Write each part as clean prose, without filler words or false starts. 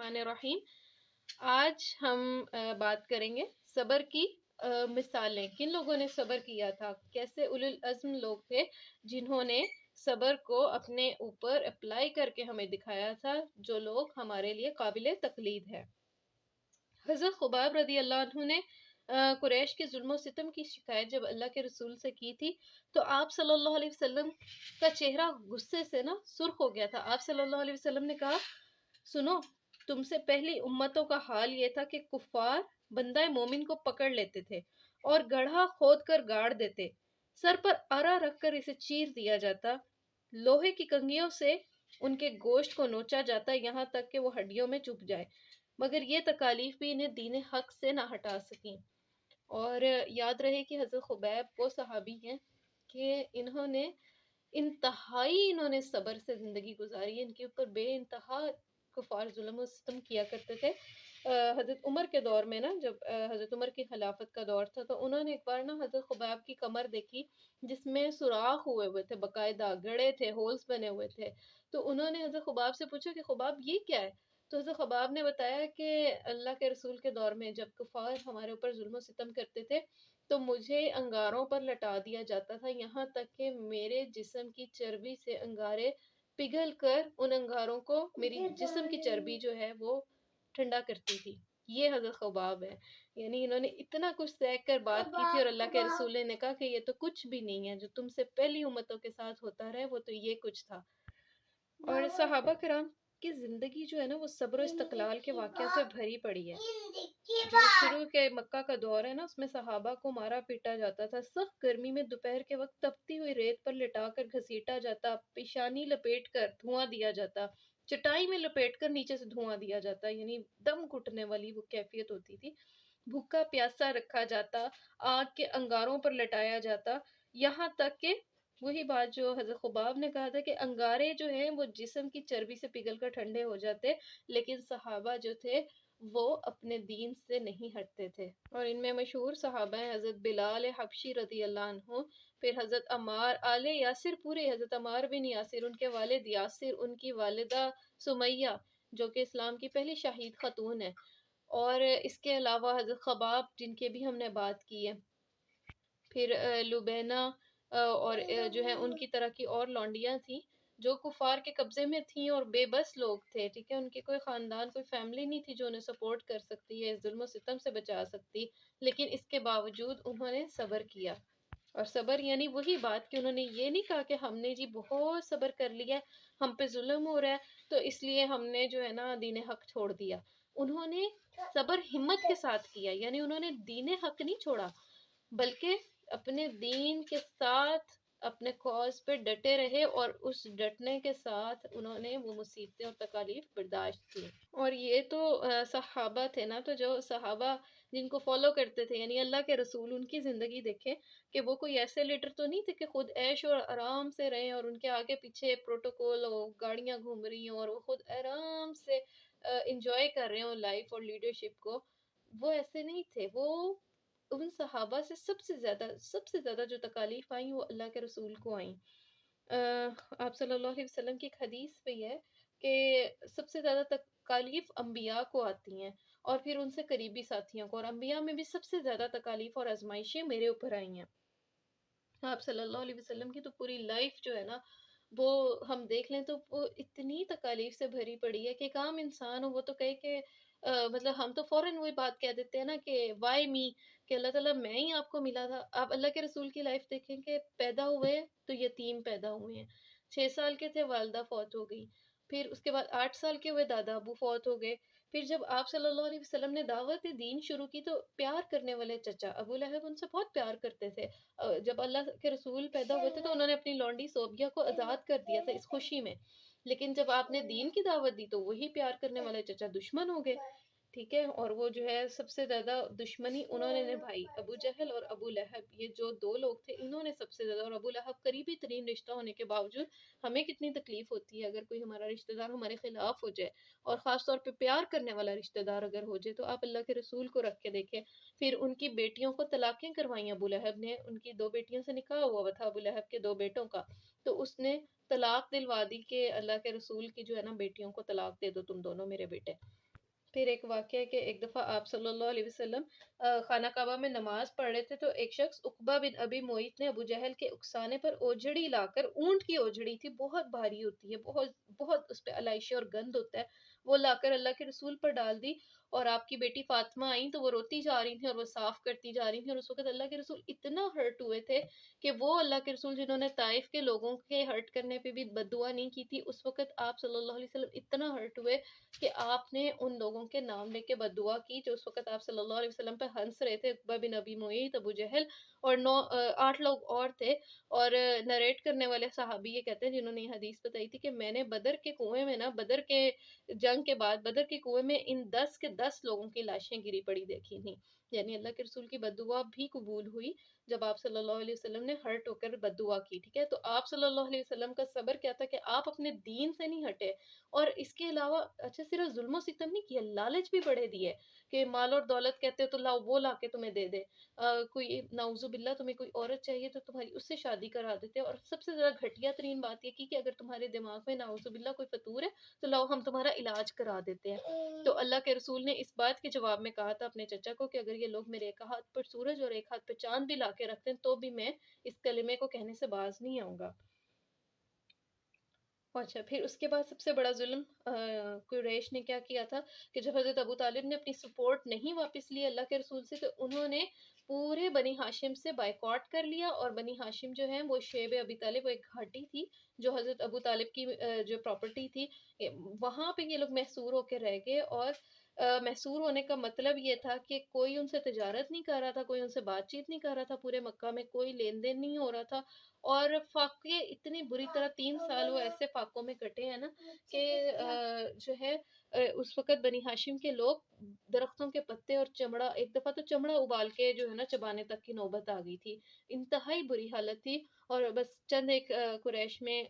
الرحمن الرحیم۔ آج ہم بات کریں گے صبر کی مثالیں۔ کن لوگوں نے صبر کیا تھا، کیسے اولو العزم لوگ تھے جنہوں نے صبر کو اپنے اوپر اپلائی کر کے ہمیں دکھایا تھا، جو لوگ ہمارے لیے قابل تقلید ہے۔ حضرت خباب رضی اللہ عنہ نے قریش کے ظلم و ستم کی شکایت جب اللہ کے رسول سے کی تھی تو آپ صلی اللہ علیہ وسلم کا چہرہ غصے سے سرخ ہو گیا تھا۔ آپ صلی اللہ علیہ وسلم نے کہا، سنو، تم سے پہلی امتوں کا حال یہ تھا کہ کفار بندہ مومن کو پکڑ لیتے تھے اور گڑھا کھود کر گاڑ دیتے، سر پر آرا رکھ کر اسے چیر دیا جاتا، لوہے کی کنگھیوں سے ان کے گوشت کو نوچا جاتا یہاں تک کہ وہ ہڈیوں میں چبھ جائے، مگر یہ تکالیف بھی انہیں دین حق سے نہ ہٹا سکیں۔ اور یاد رہے کہ حضرت خبیب وہ صحابی ہیں کہ انہوں نے صبر سے زندگی گزاری ہے۔ ان کے اوپر بے انتہا کفار ظلم و ستم کیا کرتے تھے۔ حضرت عمر کے دور میں جب حضرت عمر کی خلافت کا دور تھا تو انہوں نے ایک بار حضرت خبیب کی کمر دیکھی جس میں سوراخ ہوئے تھے، باقاعدہ گڑے تھے، ہولز بنے ہوئے تھے۔ تو انہوں نے حضرت خباب سے پوچھا کہ خباب یہ کیا ہے؟ تو حضرت خباب نے بتایا کہ اللہ کے رسول کے دور میں جب کفار ہمارے اوپر ظلم و ستم کرتے تھے تو مجھے انگاروں پر لٹا دیا جاتا تھا، یہاں تک کہ میرے جسم کی چربی سے انگارے پگھل کر ان انگاروں کو میری جسم کی چربی جو ہے وہ ٹھنڈا کرتی تھی۔ یہ حضرت خباب ہے، یعنی انہوں نے اتنا کچھ سہ کر بات کی تھی اور اللہ کے رسول نے کہا کہ یہ تو کچھ بھی نہیں ہے، جو تم سے پہلی امتوں کے ساتھ ہوتا رہے وہ تو یہ کچھ تھا۔ اور صحابہ کرام کی زندگی جو ہے وہ صبر و استقلال کے واقعہ سے بھری پڑی ہے۔ جو شروع کے مکہ کا دور ہے اس میں صحابہ کو مارا پیٹا جاتا تھا، سخت گرمی میں دوپہر کے وقت تپتی ہوئی ریت پر لٹا کر گھسیٹا جاتا، پیشانی لپیٹ کر دھواں دیا جاتا، چٹائی میں لپیٹ کر نیچے سے دھواں دیا جاتا، یعنی دم گھٹنے والی وہ کیفیت ہوتی تھی۔ بھوکا پیاسا رکھا جاتا، آگ کے انگاروں پر لٹایا جاتا، یہاں تک کہ وہی بات جو حضرت خباب نے کہا تھا کہ انگارے جو ہیں وہ جسم کی چربی سے پگھل کر ٹھنڈے ہو جاتے، لیکن صحابہ جو تھے وہ اپنے دین سے نہیں ہٹتے تھے۔ اور ان میں مشہور صحابہ ہیں حضرت بلال حبشی رضی اللہ عنہ، پھر حضرت عمار، آل یاسر پورے، حضرت عمار بن یاسر، ان کے والد یاسر، ان کی والدہ سمیہ جو کہ اسلام کی پہلی شہید خاتون ہے، اور اس کے علاوہ حضرت خباب جن کے بھی ہم نے بات کی ہے، پھر لبینہ اور جو ہے ان کی طرح کی اور لونڈیاں تھیں جو کفار کے قبضے میں تھیں اور بے بس لوگ تھے، ٹھیک ہے، ان کی کوئی خاندان، کوئی فیملی نہیں تھی جو انہیں سپورٹ کر سکتی ہے، ظلم و ستم سے بچا سکتی، لیکن اس کے باوجود انہوں نے صبر کیا۔ اور صبر یعنی وہی بات کہ انہوں نے یہ نہیں کہا کہ ہم نے جی بہت صبر کر لیا، ہم پہ ظلم ہو رہا ہے تو اس لیے ہم نے جو ہے دین حق چھوڑ دیا۔ انہوں نے صبر ہمت کے ساتھ کیا، یعنی انہوں نے دین حق نہیں چھوڑا بلکہ اپنے دین کے ساتھ اپنے کاز پہ ڈٹے رہے، اور اس ڈٹنے کے ساتھ انہوں نے وہ مصیبتیں اور تکالیف برداشت کی۔ اور یہ تو صحابہ تھے تو جو صحابہ جن کو فالو کرتے تھے، یعنی اللہ کے رسول، ان کی زندگی دیکھیں کہ وہ کوئی ایسے لیڈر تو نہیں تھے کہ خود عیش اور آرام سے رہیں اور ان کے آگے پیچھے پروٹوکول اور گاڑیاں گھوم رہی ہیں اور وہ خود آرام سے انجوائے کر رہے ہوں لائف اور لیڈرشپ کو۔ وہ ایسے نہیں تھے۔ وہ ان صحابہ سے سب سے زیادہ جو تکالیف آئیں وہ اللہ کے رسول کو آئیں۔ آپ صلی اللہ علیہ وسلم کی ایک حدیث پہ ہے کہ سب سے زیادہ تکالیف انبیاء کو آتی ہیں اور پھر ان سے قریبی ساتھیوں کو، اور انبیاء میں بھی سب سے زیادہ تکالیف اور آزمائشیں میرے اوپر آئی ہیں۔ آپ صلی اللہ علیہ وسلم کی تو پوری لائف جو ہے وہ ہم دیکھ لیں تو وہ اتنی تکالیف سے بھری پڑی ہے کہ ایک عام انسان ہو وہ تو کہے کہ مطلب ہم تو فوراً وہی بات کہہ دیتے ہیں کہ وائی می، کہ اللہ تعالیٰ میں ہی آپ کو ملا تھا۔ آپ اللہ کے رسول کی لائف دیکھیں کہ پیدا ہوئے تو یتیم پیدا ہوئے ہیں، 6 سال کے تھے والدہ فوت ہو گئی، پھر اس کے بعد 8 سال کے ہوئے دادا ابو فوت ہو گئے، پھر جب آپ صلی اللہ علیہ وسلم نے دعوت دین شروع کی تو پیار کرنے والے چچا ابو لہب ان سے بہت پیار کرتے تھے۔ جب اللہ کے رسول پیدا ہوئے تھے تو انہوں نے اپنی لونڈی صوبیہ کو آزاد کر دیا تھا اس خوشی میں، لیکن جب آپ نے دین کی دعوت دی تو وہی پیار کرنے والے چچا دشمن ہو گئے، ٹھیک ہے۔ اور وہ جو ہے سب سے زیادہ دشمنی انہوں نے نبھائی، ابو جہل اور ابو لہب، یہ جو 2 لوگ تھے انہوں نے سب سے زیادہ، اور ابو لہب قریبی ترین رشتہ ہونے کے باوجود ہمیں کتنی تکلیف ہوتی ہے اگر کوئی ہمارا رشتہ دار ہمارے خلاف ہو جائے، اور خاص طور پہ پیار کرنے والا رشتہ دار اگر ہو جائے تو آپ اللہ کے رسول کو رکھ کے دیکھیں۔ پھر ان کی بیٹیوں کو طلاقیں کروائیں ابو لہب نے، ان کی 2 بیٹیوں سے نکاح ہوا تھا ابو لہب کے 2 بیٹوں کا، تو اس نے طلاق دلوا دی کہ اللہ کے رسول کی جو ہے بیٹیوں کو طلاق دے دو تم دونوں میرے بیٹے۔ پھر ایک واقعہ ہے کہ ایک دفعہ آپ صلی اللہ علیہ وسلم خانہ کعبہ میں نماز پڑھ رہے تھے، تو ایک شخص عقبہ بن ابی معیط نے ابو جہل کے اکسانے پر اوجھڑی لا کر، اونٹ کی اوجھڑی تھی، بہت بھاری ہوتی ہے، بہت بہت اس پہ علائشی اور گند ہوتا ہے، وہ لا کر اللہ کے رسول پر ڈال دی، اور آپ کی بیٹی فاطمہ آئیں تو وہ روتی جا رہی تھیں اور وہ صاف کرتی جا رہی تھیں، اور اس وقت اللہ کے رسول اتنا ہرٹ ہوئے تھے کہ وہ اللہ کے رسول جنہوں نے طائف کے لوگوں کے ہرٹ کرنے پہ بھی بد دعا نہیں کی تھی، اس وقت آپ صلی اللہ علیہ وسلم اتنا ہرٹ ہوئے کہ آپ نے ان لوگوں کے نام لے کے بد دعا کی جو اس وقت آپ صلی اللہ علیہ وسلم پہ ہنس رہے تھے، عقبہ بن ابی معیط، ابو جہل اور 8 لوگ اور تھے، اور نریٹ کرنے والے صحابی یہ کہتے ہیں جنہوں نے یہ حدیث بتائی تھی کہ میں نے بدر کے کنویں میں نا، بدر کے جنگ کے بعد بدر کے کنویں میں ان 10 کے 10 لوگوں کی لاشیں گری پڑی دیکھی تھیں، یعنی اللہ کے رسول کی بد دعا بھی قبول ہوئی جب آپ صلی اللہ علیہ وسلم نے ہرٹ ہو کر بد دعا کی، ٹھیک ہے؟ تو آپ صلی اللہ علیہ وسلم کا صبر کیا تھا کہ آپ اپنے دین سے نہیں ہٹے، اور اس کے علاوہ اچھا صرف ظلم و ستم نہیں کیا، لالچ بھی بڑھے دیے کہ مال اور دولت کہتے ہو تو لاؤ، وہ لا کے تمہیں دے دے، کوئی نعوذ باللہ تمہیں کوئی عورت چاہیے تو تمہاری اس سے شادی کرا دیتے، اور سب سے زیادہ گھٹیا ترین بات یہ کی کہ اگر تمہارے دماغ میں نعوذ باللہ کوئی فطور ہے تو لاؤ ہم تمہارا علاج کرا دیتے ہیں۔ تو اللہ کے رسول نے اس بات کے جواب میں کہا تھا اپنے چچا کو کہ اگر یہ لوگ میرے ایک ہاتھ پر سورج اور ایک ہاتھ پہ چاند بھی لا کے رکھتے ہیں تو بھی میں اس کلمے کو کہنے سے باز نہیں آؤں گا۔ اچھا، پھر اس کے بعد سب سے بڑا ظلم قریش نے کیا تھا کہ جب حضرت ابو طالب نے اپنی سپورٹ نہیں واپس لی اللہ کے رسول سے، تو انہوں نے پورے بنی ہاشم سے بائیکاٹ کر لیا، اور بنی ہاشم جو ہیں وہ شیب ابی طالب، وہ ایک گھاٹی تھی جو حضرت ابو طالب کی جو پراپرٹی تھی، وہاں پہ یہ لوگ محصور ہو کے رہ گئے، اور محصور ہونے کا مطلب یہ تھا کہ کوئی ان سے تجارت نہیں کر رہا تھا، کوئی ان سے بات چیت نہیں کر رہا تھا، پورے مکہ میں کوئی لین دین نہیں ہو رہا تھا، اور فاقے اتنی بری طرح 3 سال وہ ایسے فاقوں میں کٹے ہیں نا کہ جو ہے اس وقت بنی ہاشم کے لوگ درختوں کے پتے اور چمڑا، ایک دفعہ تو چمڑا ابال کے جو ہے نا چبانے تک کی نوبت آ گئی تھی، انتہائی بری حالت تھی، اور بس چند ایک قریش میں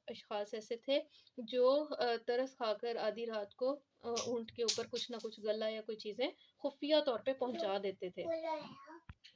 اشخاص ایسے تھے جو ترس کھا کر آدھی رات کو اونٹ کے اوپر کچھ نہ کچھ غلہ یا کوئی چیزیں خفیہ طور پہ پہنچا دیتے تھے۔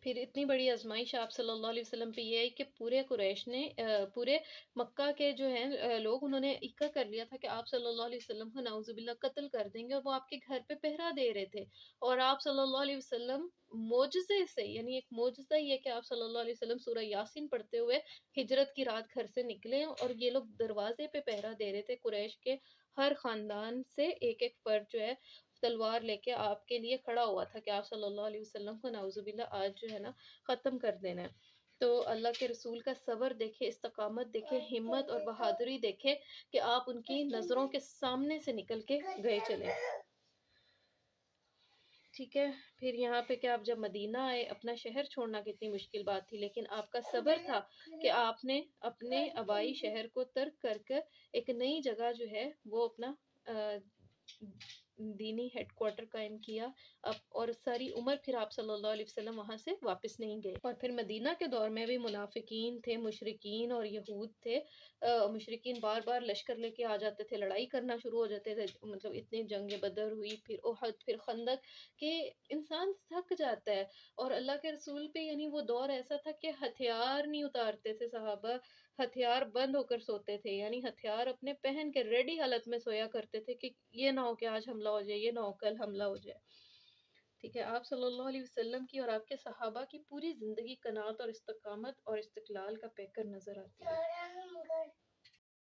پھر اتنی بڑی آزمائش آپ صلی اللہ علیہ وسلم پہ یہ ہے کہ پورے قریش نے پورے مکہ کے جو ہیں لوگ، انہوں نے اکا کر لیا تھا کہ آپ صلی اللہ علیہ وسلم کو نعوذ باللہ قتل کر دیں گے، اور وہ آپ کے گھر پہ پہرا دے رہے تھے، اور آپ صلی اللہ علیہ وسلم معجزے سے، یعنی ایک معجزہ یہ کہ آپ صلی اللہ علیہ وسلم سورہ یاسین پڑھتے ہوئے ہجرت کی رات گھر سے نکلے، اور یہ لوگ دروازے پہ پہرا دے رہے تھے، قریش کے ہر خاندان سے ایک ایک فرد جو ہے تلوار لے کے آپ کے لیے کھڑا ہوا تھا کہ آپ صلی اللہ علیہ وسلم کو نعوذ باللہ آج جو ہے نا ختم کر دینا ہے۔ تو اللہ کے رسول کا صبر دیکھے، استقامت دیکھے، ہمت اور بہادری دیکھے کہ آپ ان کی نظروں کے سامنے سے نکل کے گئے چلے، ٹھیک ہے؟ پھر یہاں پہ کہ آپ جب مدینہ آئے، اپنا شہر چھوڑنا کتنی مشکل بات تھی، لیکن آپ کا صبر تھا کہ آپ نے اپنے آبائی شہر کو ترک کر کر ایک نئی جگہ جو ہے وہ اپنا دینی ہیڈ کوارٹر قائم کیا، اب اور ساری عمر پھر آپ صلی اللہ علیہ وسلم وہاں سے واپس نہیں گئے، اور پھر مدینہ کے دور میں بھی منافقین تھے، مشرکین اور یہود تھے، مشرکین بار بار لشکر لے کے آ جاتے تھے، لڑائی کرنا شروع ہو جاتے تھے، مطلب اتنی جنگ بدر ہوئی، پھر احد، پھر خندق، کہ انسان تھک جاتا ہے، اور اللہ کے رسول پہ یعنی وہ دور ایسا تھا کہ ہتھیار نہیں اتارتے تھے صحابہ، ہتھیار بند ہو کر سوتے تھے، یعنی ہتھیار اپنے پہن کے ریڈی حالت میں سویا کرتے تھے کہ یہ نہ ہو کہ آج حملہ ہو جائے، یہ نہ ہو کل حملہ ہو جائے، ٹھیک ہے؟ آپ صلی اللہ علیہ وسلم کی اور آپ کے صحابہ کی پوری زندگی قناعت اور استقامت اور استقلال کا پیکر نظر آتی ہے۔